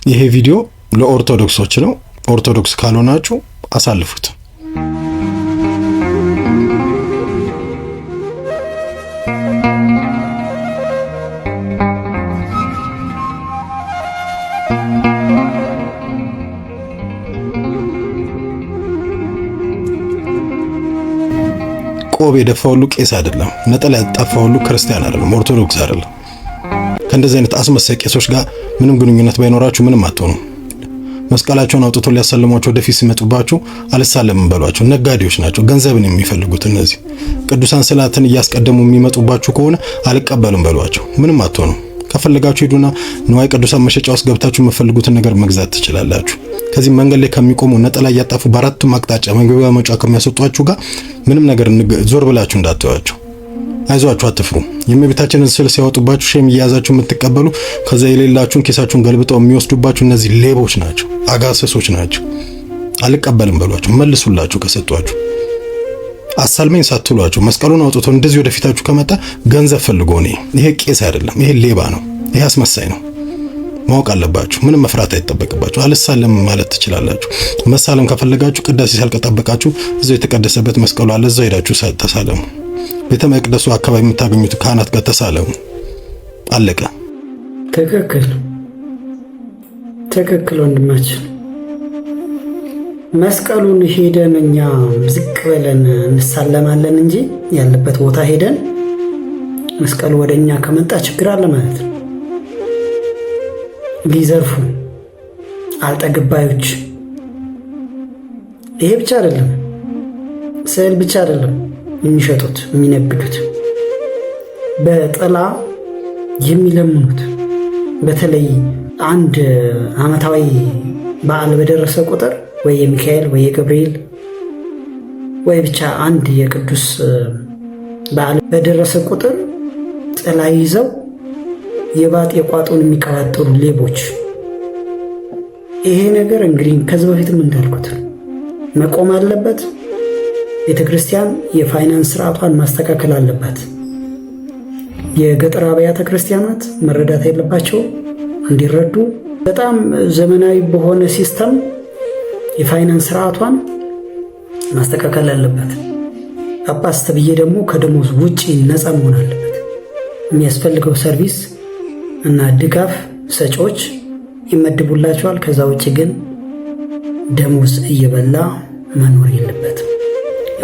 ይሄ ቪዲዮ ለኦርቶዶክሶች ነው። ኦርቶዶክስ ካልሆናችሁ አሳልፉት። ቆብ የደፋ ሁሉ ቄስ አይደለም። ነጠላ ያጣፋ ሁሉ ክርስቲያን አይደለም፣ ኦርቶዶክስ አይደለም። ከእንደዚህ አይነት አስመሳይ ቄሶች ጋር ምንም ግንኙነት ባይኖራችሁ ምንም አትሆኑ። መስቀላቸውን አውጥቶ ሊያሰልሟቸው ወደፊት ሲመጡባችሁ አልሳለምም በሏቸው። ነጋዴዎች ናቸው፣ ገንዘብን የሚፈልጉት። እነዚህ ቅዱሳን ስዕላትን እያስቀደሙ የሚመጡባችሁ ከሆነ አልቀበልም በሏቸው። ምንም አትሆኑ። ከፈለጋችሁ ሄዱና ንዋይ ቅዱሳን መሸጫ ውስጥ ገብታችሁ የምትፈልጉትን ነገር መግዛት ትችላላችሁ። ከዚህ መንገድ ላይ ከሚቆሙ ነጠላ እያጣፉ በአራቱም አቅጣጫ መግቢያ መውጫ ከሚያስወጧችሁ ጋር ምንም ነገር ዞር ብላችሁ እንዳትዋቸው። አይዟችሁ፣ አትፍሩ። የእመቤታችንን ስዕል ሲያወጡባችሁ ሼም እያያዛችሁ የምትቀበሉ ከዛ የሌላችሁን ኪሳችሁን ገልብጠው የሚወስዱባችሁ እነዚህ ሌቦች ናቸው፣ አጋሰሶች ናቸው። አልቀበልም በሏቸው፣ መልሱላችሁ ከሰጧችሁ። አሳልመኝ ሳትሏቸው መስቀሉን አውጥቶ እንደዚህ ወደፊታችሁ ከመጣ ገንዘብ ፈልጎ ነው። ይሄ ቄስ አይደለም፣ ይሄ ሌባ ነው፣ ይሄ አስመሳይ ነው። ማወቅ አለባችሁ። ምንም መፍራት አይጠበቅባችሁ። አልሳለም ማለት ትችላላችሁ። መሳለም ከፈለጋችሁ ቅዳሴ ሳልቀጠበቃችሁ እዛው የተቀደሰበት መስቀሉ አለ፣ እዛው ሄዳችሁ ተሳለሙ። ቤተ መቅደሱ አካባቢ የምታገኙት ካህናት ጋር ተሳለሙ። አለቀ። ትክክል ወንድማችን። መስቀሉን ሄደን እኛ ዝቅ ብለን እንሳለማለን እንጂ ያለበት ቦታ ሄደን መስቀሉ ወደኛ ከመጣ ችግር አለ ማለት ነው። ሊዘርፉ አልጠግባዮች። ይሄ ብቻ አይደለም፣ ስዕል ብቻ አይደለም የሚሸጡት የሚነግዱት፣ በጥላ የሚለምኑት። በተለይ አንድ ዓመታዊ በዓል በደረሰ ቁጥር ወይ የሚካኤል ወይ የገብርኤል ወይ ብቻ አንድ የቅዱስ በዓል በደረሰ ቁጥር ጥላ ይዘው የባጥ የቋጡን የሚቀባጥሩ ሌቦች። ይሄ ነገር እንግዲህ ከዚህ በፊትም እንዳልኩት መቆም አለበት። ቤተክርስቲያን የፋይናንስ ስርዓቷን ማስተካከል አለባት። የገጠር አብያተ ክርስቲያናት መረዳት ያለባቸው እንዲረዱ በጣም ዘመናዊ በሆነ ሲስተም የፋይናንስ ስርዓቷን ማስተካከል አለባት። ጳጳስ ተብዬ ደግሞ ከደሞዝ ውጪ ነፃ መሆን አለበት። የሚያስፈልገው ሰርቪስ እና ድጋፍ ሰጪዎች ይመድቡላቸዋል። ከዛ ውጭ ግን ደሞዝ እየበላ መኖር የለበትም።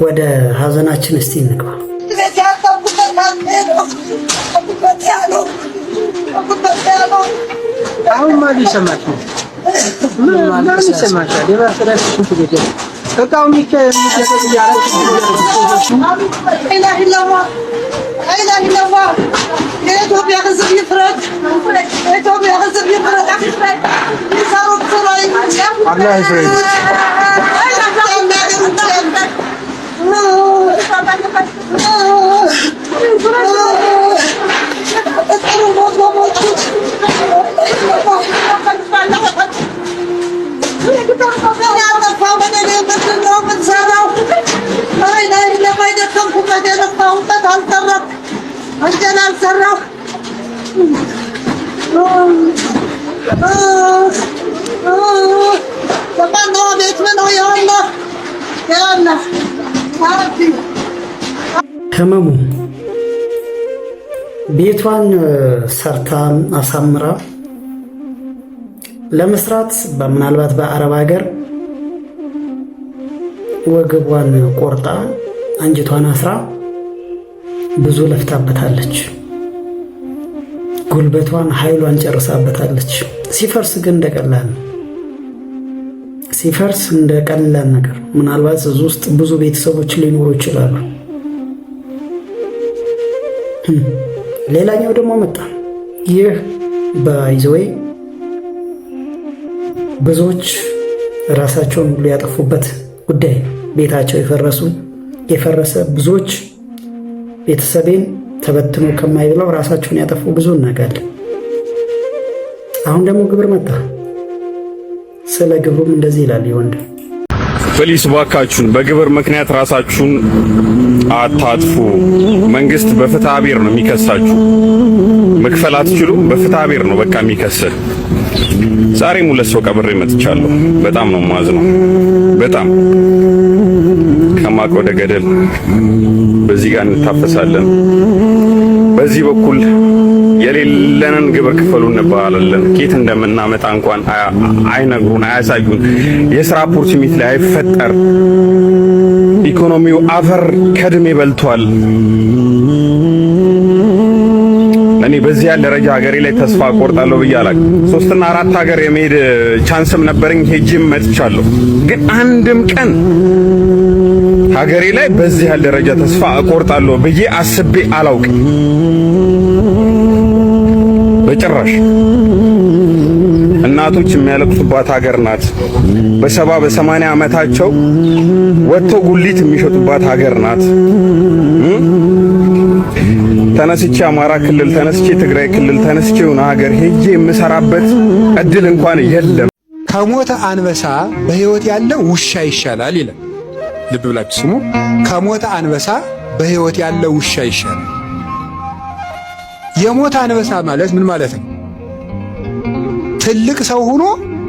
ወደ ሀዘናችን እስቲ እንግባ። አሁን ማን ይሰማችሁ? ማን ይሰማችሁ? ደባስተራሽ ሽንት ቤት ከቃው ሚካኤል የኢትዮጵያ ሕዝብ ይፍረድ። የኢትዮጵያ ሕዝብ ይፍረድ። ይሰሩት ላይ አላህ ይፍረድ። ህመሙ ቤቷን ሰርታ አሳምራ ለመስራት ምናልባት በአረብ ሀገር ወገቧን ቆርጣ አንጀቷን አስራ ብዙ ለፍታበታለች። ጉልበቷን ኃይሏን ጨርሳበታለች። ሲፈርስ ግን እንደቀላል ነው። ሲፈርስ እንደቀላል ነገር ምናልባት እዚህ ውስጥ ብዙ ቤተሰቦች ሊኖሩ ይችላሉ። ሌላኛው ደግሞ መጣ። ይህ በይዘዌ ብዙዎች ራሳቸውን ሁሉ ያጠፉበት ጉዳይ ነው። ቤታቸው የፈረሰ ብዙዎች ቤተሰቤን ተበትኖ ከማይብለው ራሳቸውን ያጠፉ ብዙ እናውቃለን። አሁን ደግሞ ግብር መጣ። ስለ ግብሩም እንደዚህ ይላል ይወንድ ፕሊስ ባካችሁን በግብር ምክንያት ራሳችሁን አታጥፉ። መንግስት በፍትሐ ብሔር ነው የሚከሳችሁ። መክፈል አትችሉም፣ በፍትሐ ብሔር ነው በቃ የሚከስህ። ዛሬም ሁለት ሰው ቀብሬ መጥቻለሁ። በጣም ነው ማዝነው። በጣም ከማቅ ወደ ገደል በዚህ ጋር እንታፈሳለን። በዚህ በኩል የሌለንን ግብር ክፈሉ እንባላለን። ኬት እንደምናመጣ እንኳን አይነግሩን፣ አያሳዩን። የሥራ ኦፖርቹኒቲ ላይ አይፈጠር። ኢኮኖሚው አፈር ከድሜ በልቷል። እኔ በዚህ ያለ ደረጃ ሀገሬ ላይ ተስፋ ቆርጣለሁ ብዬ አላውቅም። 3 እና 4 ሀገር የመሄድ ቻንስም ነበረኝ፣ ሄጄም መጥቻለሁ። ግን አንድም ቀን ሀገሬ ላይ በዚህ ያለ ደረጃ ተስፋ እቆርጣለሁ ብዬ አስቤ አላውቅም በጭራሽ። እናቶች የሚያለቅሱባት ሀገር ናት። በ70 በ80 ዓመታቸው ወጥተው ጉሊት የሚሸጡባት ሀገር ናት። ተነስቼ አማራ ክልል ተነስቼ ትግራይ ክልል ተነስቼ የሆነ ሀገር ሄጄ የምሰራበት እድል እንኳን የለም። ከሞተ አንበሳ በሕይወት ያለ ውሻ ይሻላል ይላል። ልብ ብላችሁ ስሙ። ከሞተ አንበሳ በሕይወት ያለ ውሻ ይሻላል። የሞተ አንበሳ ማለት ምን ማለት ነው? ትልቅ ሰው ሆኖ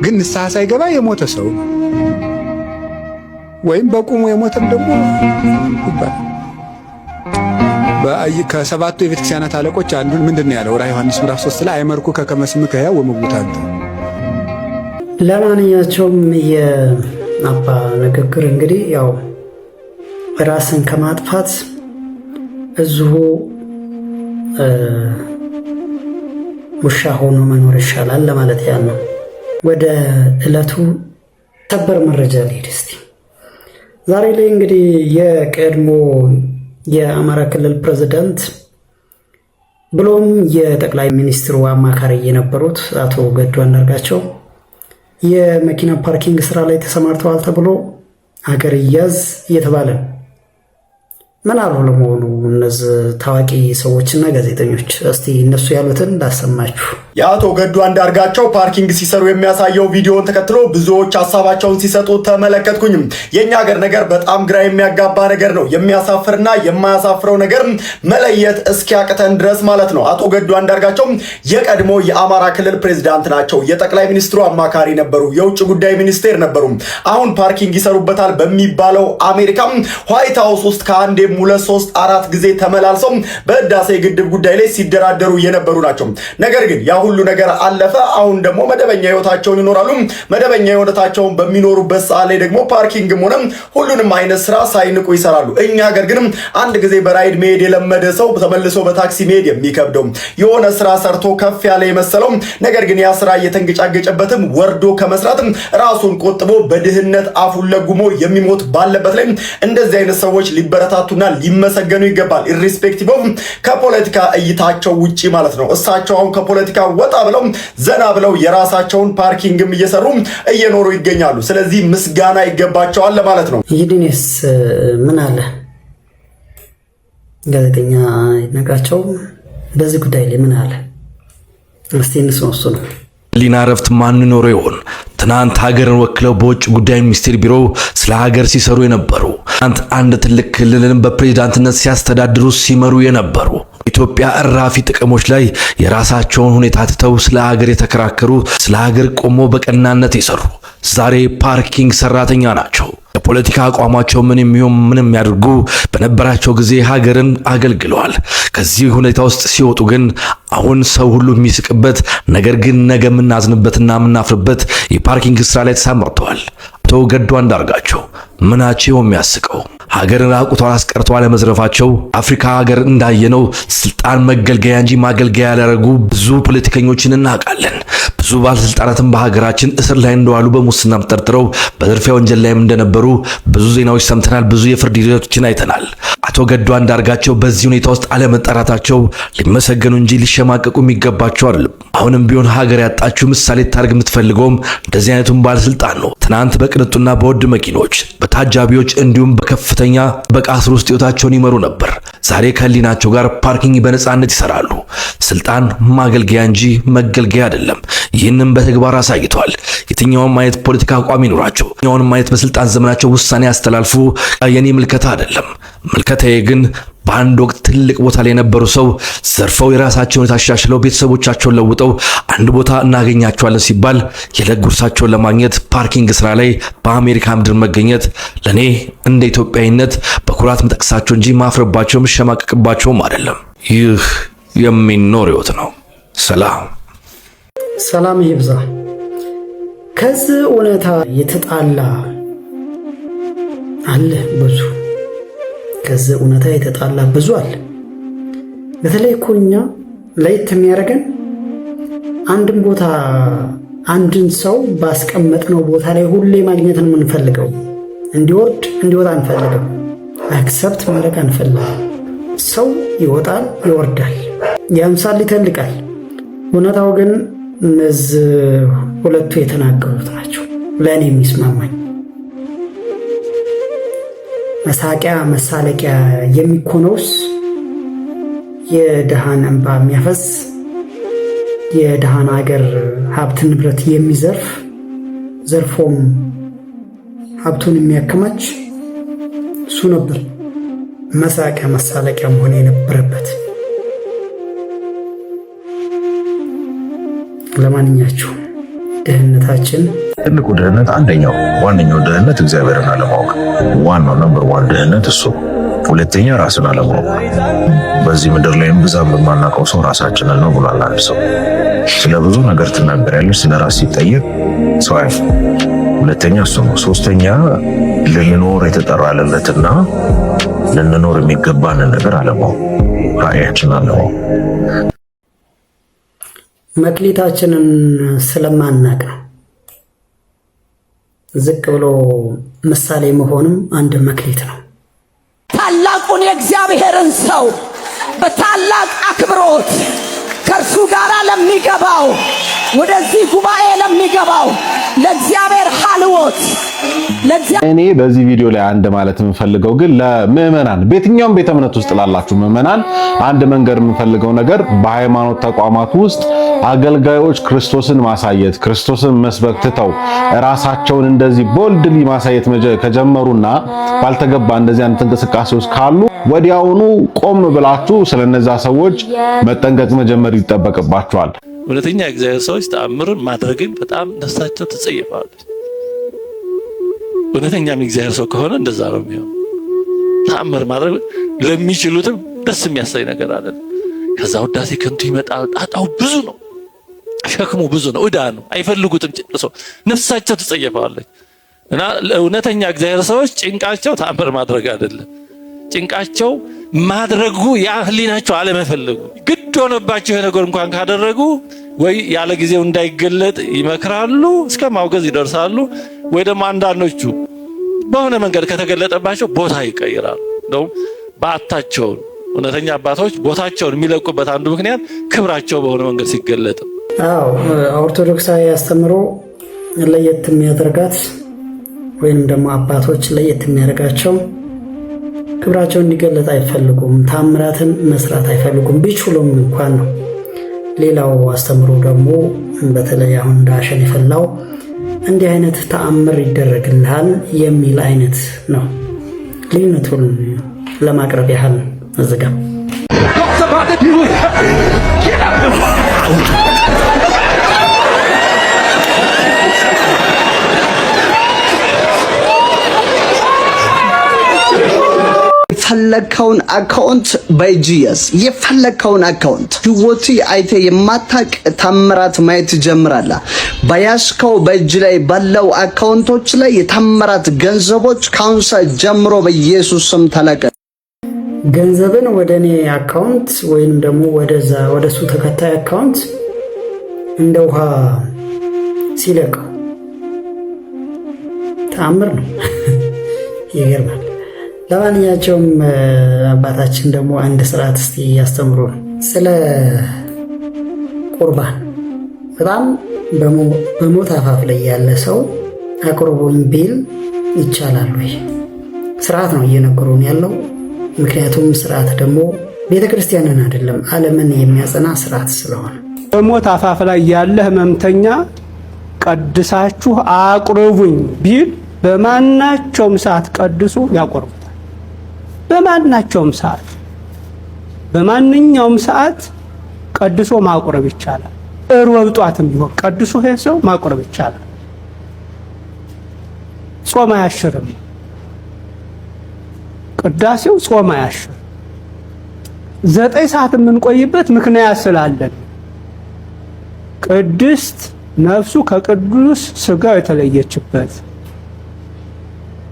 ግን ንስሐ ሳይገባ የሞተ ሰው ወይም በቁሙ የሞተም ደግሞ ይባላል። ከሰባቱ የቤተክርስቲያናት አለቆች አንዱን ምንድነው ያለው? ራዕየ ዮሐንስ ምዕራፍ 3 ላይ አይመርኩ ከከመስምከ ሕያው ወመውታን። ለማንኛቸውም የአባ ንግግር እንግዲህ ያው ራስን ከማጥፋት እዚሁ ውሻ ሆኖ መኖር ይሻላል ለማለት ያ ነው። ወደ ዕለቱ ሰበር መረጃ ልሄድ እስቲ። ዛሬ ላይ እንግዲህ የቀድሞ የአማራ ክልል ፕሬዝዳንት ብሎም የጠቅላይ ሚኒስትሩ አማካሪ የነበሩት አቶ ገዱ አንዳርጋቸው የመኪና ፓርኪንግ ስራ ላይ ተሰማርተዋል ተብሎ ሀገር ይያዝ እየተባለ ነው። ምን አሉ ለመሆኑ እነዚህ ታዋቂ ሰዎችና ጋዜጠኞች? እስቲ እነሱ ያሉትን እንዳሰማችሁ። የአቶ ገዱ አንዳርጋቸው ፓርኪንግ ሲሰሩ የሚያሳየው ቪዲዮን ተከትሎ ብዙዎች ሐሳባቸውን ሲሰጡ ተመለከትኩኝ። የኛ ሀገር ነገር በጣም ግራ የሚያጋባ ነገር ነው። የሚያሳፍርና የማያሳፍረው ነገር መለየት እስኪያቅተን ድረስ ማለት ነው። አቶ ገዱ አንዳርጋቸው የቀድሞ የአማራ ክልል ፕሬዝዳንት ናቸው። የጠቅላይ ሚኒስትሩ አማካሪ ነበሩ። የውጭ ጉዳይ ሚኒስቴር ነበሩ። አሁን ፓርኪንግ ይሰሩበታል በሚባለው አሜሪካ ዋይት ሃውስ ውስጥ ከአንዴ 2 3 4 ጊዜ ተመላልሰው በህዳሴ ግድብ ጉዳይ ላይ ሲደራደሩ የነበሩ ናቸው። ነገር ግን ያ ሁሉ ነገር አለፈ። አሁን ደግሞ መደበኛ ህይወታቸውን ይኖራሉ። መደበኛ ህይወታቸውን በሚኖሩበት ሰዓት ላይ ደግሞ ፓርኪንግም ሆነ ሁሉንም አይነት ስራ ሳይንቁ ይሰራሉ። እኛ ሀገር ግን አንድ ጊዜ በራይድ መሄድ የለመደ ሰው ተመልሶ በታክሲ መሄድ የሚከብደው የሆነ ስራ ሰርቶ ከፍ ያለ የመሰለው ነገር ግን ያ ስራ እየተንገጫገጨበትም ወርዶ ከመስራትም ራሱን ቆጥቦ በድህነት አፉን ለጉሞ የሚሞት ባለበት ላይ እንደዚህ አይነት ሰዎች ሊበረታቱና ሊመሰገኑ ይገባል። ኢሪስፔክቲቭ ኦፍ ከፖለቲካ እይታቸው ውጪ ማለት ነው። እሳቸው አሁን ከፖለቲካ ወጣ ብለው ዘና ብለው የራሳቸውን ፓርኪንግም እየሰሩ እየኖሩ ይገኛሉ። ስለዚህ ምስጋና ይገባቸዋል ለማለት ነው። ይድንስ ምን አለ ጋዜጠኛ ይነጋቸው በዚህ ጉዳይ ላይ ምን አለ? እስቲ እንስማው ነው። ሊና ረፍት ማን ኖሮ ይሆን? ትናንት ሀገርን ወክለው በውጭ ጉዳይ ሚኒስቴር ቢሮ ስለ ሀገር ሲሰሩ የነበሩ፣ አንድ ትልቅ ክልልን በፕሬዝዳንትነት ሲያስተዳድሩ ሲመሩ የነበሩ፣ ኢትዮጵያ እራፊ ጥቅሞች ላይ የራሳቸውን ሁኔታ ትተው ስለ ሀገር የተከራከሩ፣ ስለ ሀገር ቆሞ በቀናነት የሰሩ ዛሬ ፓርኪንግ ሰራተኛ ናቸው። የፖለቲካ አቋማቸው ምን የሚሆን ምንም ያድርጉ በነበራቸው ጊዜ ሀገርን አገልግለዋል። ከዚህ ሁኔታ ውስጥ ሲወጡ ግን አሁን ሰው ሁሉ የሚስቅበት ነገር ግን ነገ የምናዝንበትና የምናፍርበት የፓርኪንግ ስራ ላይ ተሰማርተዋል። አቶ ገዱ አንዳርጋቸው ምናቸው የሚያስቀው ሀገርን ራቁቷን አስቀርተው አለመዝረፋቸው። አፍሪካ ሀገር እንዳየነው ስልጣን መገልገያ እንጂ ማገልገያ ያላረጉ ብዙ ፖለቲከኞችን እናውቃለን። ብዙ ባለስልጣናትን በሀገራችን እስር ላይ እንደዋሉ በሙስናም ተጠርጥረው በዝርፊያ ወንጀል ላይም እንደነበሩ ብዙ ዜናዎች ሰምተናል። ብዙ የፍርድ ሂደቶችን አይተናል። አቶ ገዱ አንዳርጋቸው በዚህ ሁኔታ ውስጥ አለመጠራታቸው ሊመሰገኑ እንጂ ሊሸማቀቁ የሚገባቸው አይደለም። አሁንም ቢሆን ሀገር ያጣችው ምሳሌ ታርግ የምትፈልገውም እንደዚህ አይነቱን ባለስልጣን ነው። ትናንት በቅንጡና በውድ መኪኖች በታጃቢዎች እንዲሁም በከፍተኛ ጥበቃ ስር ውስጥ ህይወታቸውን ይመሩ ነበር። ዛሬ ከህሊናቸው ጋር ፓርኪንግ በነፃነት ይሰራሉ። ስልጣን ማገልገያ እንጂ መገልገያ አይደለም። ይህንን በተግባር አሳይቷል። የትኛውም አይነት ፖለቲካ አቋም ይኖራቸው፣ የትኛውንም አይነት በስልጣን ዘመናቸው ውሳኔ ያስተላልፉ የኔ ምልከታ አይደለም። ምልከታዬ ግን በአንድ ወቅት ትልቅ ቦታ ላይ የነበሩ ሰው ዘርፈው የራሳቸውን ታሻሽለው ቤተሰቦቻቸውን ለውጠው አንድ ቦታ እናገኛቸዋለን ሲባል የዕለት ጉርሳቸውን ለማግኘት ፓርኪንግ ስራ ላይ በአሜሪካ ምድር መገኘት ለኔ እንደ ኢትዮጵያዊነት በኩራት መጠቅሳቸው እንጂ ማፍረባቸው መሸማቀቅባቸውም አይደለም። ይህ የሚኖር ህይወት ነው። ሰላም ይብዛ። ከዚህ እውነታ የተጣላ አለ ብዙ። ከዚህ እውነታ የተጣላ ብዙ አለ። በተለይ እኮ እኛ ለየት የሚያደርገን አንድን ቦታ አንድን ሰው ባስቀመጥነው ቦታ ላይ ሁሌ ማግኘትን የምንፈልገው እንዲወርድ እንዲወጣ አንፈልግም። አክሰፕት ማድረግ አንፈልግም። ሰው ይወጣል ይወርዳል፣ ያምሳል ይተልቃል። እውነታው ግን እነዚህ ሁለቱ የተናገሩት ናቸው ለእኔ የሚስማማኝ። መሳቂያ መሳለቂያ የሚኮነውስ የድሃን እንባ የሚያፈስ የድሃን ሀገር ሀብት ንብረት የሚዘርፍ ዘርፎም ሀብቱን የሚያከማች እሱ ነበር መሳቂያ መሳለቂያ መሆን የነበረበት። ለማንኛቸውም ድህነታችን ትልቁ ድህነት አንደኛው ዋነኛው ድህነት እግዚአብሔርን አለማወቅ፣ ዋናው ነምበር ዋን ድህነት እሱ። ሁለተኛ ራስን አለማወቅ። በዚህ ምድር ላይም ብዛም የማናውቀው ሰው ራሳችንን ነው ብሏል አንድ ሰው። ስለ ብዙ ነገር ትናገሪያለሽ፣ ስለ ራስ ሲጠየቅ ሰው አይፍ። ሁለተኛ እሱ ነው። ሶስተኛ ልንኖር የተጠራለለትና ልንኖር የሚገባንን ነገር አለማወቅ፣ ራእያችን አለማወቅ። መክሊታችንን ስለማናቅ ነው። ዝቅ ብሎ ምሳሌ መሆንም አንድ መክሊት ነው። ታላቁን የእግዚአብሔርን ሰው በታላቅ አክብሮት ከእርሱ ጋር ለሚገባው ወደዚህ ጉባኤ ለሚገባው ለእግዚአብሔር ሐልዎት እኔ በዚህ ቪዲዮ ላይ አንድ ማለት የምፈልገው ግን ለምዕመናን በየትኛውም ቤተ እምነት ውስጥ ላላችሁ ምዕመናን አንድ መንገር የምፈልገው ነገር በሃይማኖት ተቋማት ውስጥ አገልጋዮች ክርስቶስን ማሳየት ክርስቶስን መስበክ ትተው ራሳቸውን እንደዚህ ቦልድሊ ማሳየት ከጀመሩና ባልተገባ እንደዚህ አይነት እንቅስቃሴ ውስጥ ካሉ ወዲያውኑ ቆም ብላችሁ ስለነዛ ሰዎች መጠንቀቅ መጀመር ይጠበቅባችኋል። እውነተኛ እግዚአብሔር ሰዎች ተአምር ማድረግን በጣም ነፍሳቸው ትጸየፋለች። እውነተኛም እግዚአብሔር ሰው ከሆነ እንደዛ ነው የሚሆነው። ተአምር ማድረግ ለሚችሉትም ደስ የሚያሳይ ነገር አለ። ከዛ ውዳሴ ከንቱ ይመጣል። ጣጣው ብዙ ነው፣ ሸክሙ ብዙ ነው፣ ዕዳ ነው። አይፈልጉትም። ጭንቅሶ ነፍሳቸው ትጸየፋለች። እና እውነተኛ እግዚአብሔር ሰዎች ጭንቃቸው ተአምር ማድረግ አይደለም። ጭንቃቸው ማድረጉ ያ ህሊናቸው አለመፈለጉ ግድ ሆነባቸው ነገር እንኳን ካደረጉ ወይ ያለ ጊዜው እንዳይገለጥ ይመክራሉ፣ እስከ ማውገዝ ይደርሳሉ። ወይ ደግሞ አንዳንዶቹ በሆነ መንገድ ከተገለጠባቸው ቦታ ይቀይራሉ። እንደውም በአታቸውን እውነተኛ አባቶች ቦታቸውን የሚለቁበት አንዱ ምክንያት ክብራቸው በሆነ መንገድ ሲገለጥ። ኦርቶዶክሳዊ አስተምሮ ለየት የሚያደርጋት ወይንም ደግሞ አባቶች ለየት የሚያደርጋቸው ክብራቸው እንዲገለጥ አይፈልጉም። ታምራትን መስራት አይፈልጉም፣ ቢችሉም እንኳን ነው። ሌላው አስተምሮ ደግሞ በተለይ አሁን ዳሸን የፈላው እንዲህ አይነት ተአምር ይደረግልሃል የሚል አይነት ነው። ልዩነቱን ለማቅረብ ያህል እዝጋ የፈለከውን አካውንት በጂኤስ የፈለከውን አካውንት ህይወት አይተ የማታቅ ታምራት ማየት ጀምራላ። በያስከው በእጅ ላይ ባለው አካውንቶች ላይ የታምራት ገንዘቦች ካውንሳ ጀምሮ በኢየሱስ ስም ተለቀ። ገንዘብን ወደኔ አካውንት ወይንም ደግሞ ወደሱ ተከታይ አካውንት እንደ ውሃ ሲለቀው ተአምር ነው። ይገርማል። ለማንኛቸውም አባታችን ደግሞ አንድ ስርዓት እስቲ ያስተምሩ ስለ ቁርባን። በጣም በሞት አፋፍ ላይ ያለ ሰው አቅርቦኝ ቢል ይቻላል ወይ? ስርዓት ነው እየነገሩን ያለው። ምክንያቱም ስርዓት ደግሞ ቤተክርስቲያንን አይደለም ዓለምን የሚያጸና ስርዓት ስለሆነ በሞት አፋፍ ላይ ያለ ህመምተኛ ቀድሳችሁ አቅርቡኝ ቢል በማናቸውም ሰዓት ቀድሱ ያቆርቡታል። በማንኛውም ሰዓት ቀድሶ ማቁረብ ይቻላል። ሮብ ጧትም ቢሆን ቀድሶ ሰው ማቁረብ ይቻላል። ጾም አያሽርም። ቅዳሴው ጾም አያሽር። 9 ሰዓት የምንቆይበት ምክንያት ስላለን ቅድስት ነፍሱ ከቅዱስ ስጋው የተለየችበት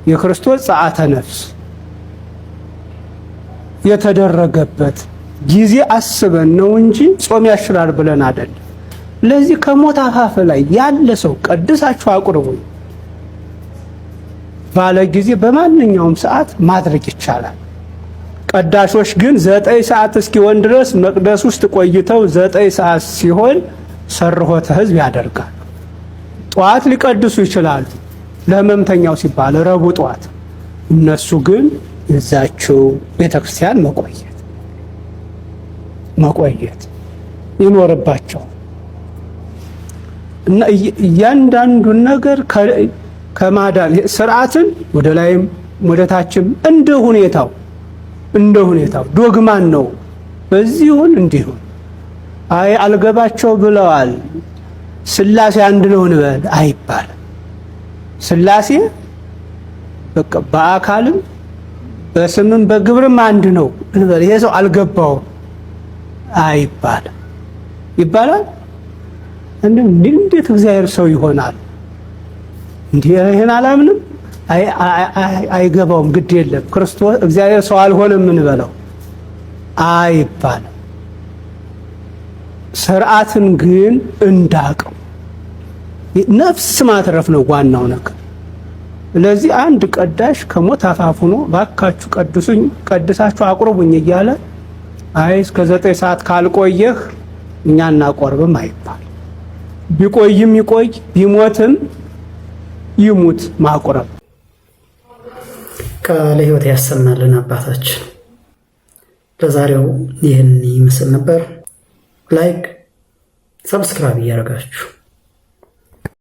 የክርስቶስ ጸአተ ነፍስ የተደረገበት ጊዜ አስበን ነው እንጂ ጾም ያሽራል ብለን አይደለም። ለዚህ ከሞት አፋፍ ላይ ያለ ሰው ቀድሳችሁ አቁርቡ ባለ ጊዜ በማንኛውም ሰዓት ማድረግ ይቻላል። ቀዳሾች ግን 9 ሰዓት እስኪሆን ድረስ መቅደስ ውስጥ ቆይተው 9 ሰዓት ሲሆን ሰርሆተ ሕዝብ ያደርጋል። ጧት ሊቀድሱ ይችላሉ ለሕመምተኛው ሲባል ረቡዕ ጧት። እነሱ ግን እዛቸው ቤተክርስቲያን መቆየት ይኖርባቸው እና እያንዳንዱን ነገር ከማዳን ስርዓትን ወደ ላይም ወደ ታችም እንደ ሁኔታው ዶግማን ነው። በዚሁን እንዲሁን አይ አልገባቸው ብለዋል ሥላሴ አንድ ነው እንበል አይባልም። ሥላሴ በቃ በአካልም በስምም በግብርም አንድ ነው እንበል። ይሄ ሰው አልገባው አይባልም። ይባላል እንዴት እግዚአብሔር ሰው ይሆናል? እንዴ ይሄን አላምንም አይገባውም ግድ የለም ክርስቶስ እግዚአብሔር ሰው አልሆነም እንበለው አይባልም። ስርዓትን ግን እንዳቀው ነፍስ ማትረፍ ነው ዋናው ነገር። ስለዚህ አንድ ቀዳሽ ከሞት አፋፍ ሆኖ ባካችሁ ቀድሱኝ ቀድሳችሁ አቁርቡኝ እያለ አይ እስከ 9 ሰዓት ካልቆየህ እኛ እናቆርብም አይባል። ቢቆይም ይቆይ ቢሞትም ይሙት ማቁረብ። ቃለ ሕይወት ያሰማልን አባታችን። ለዛሬው ይህን ይመስል ነበር። ላይክ ሰብስክራይብ እያደረጋችሁ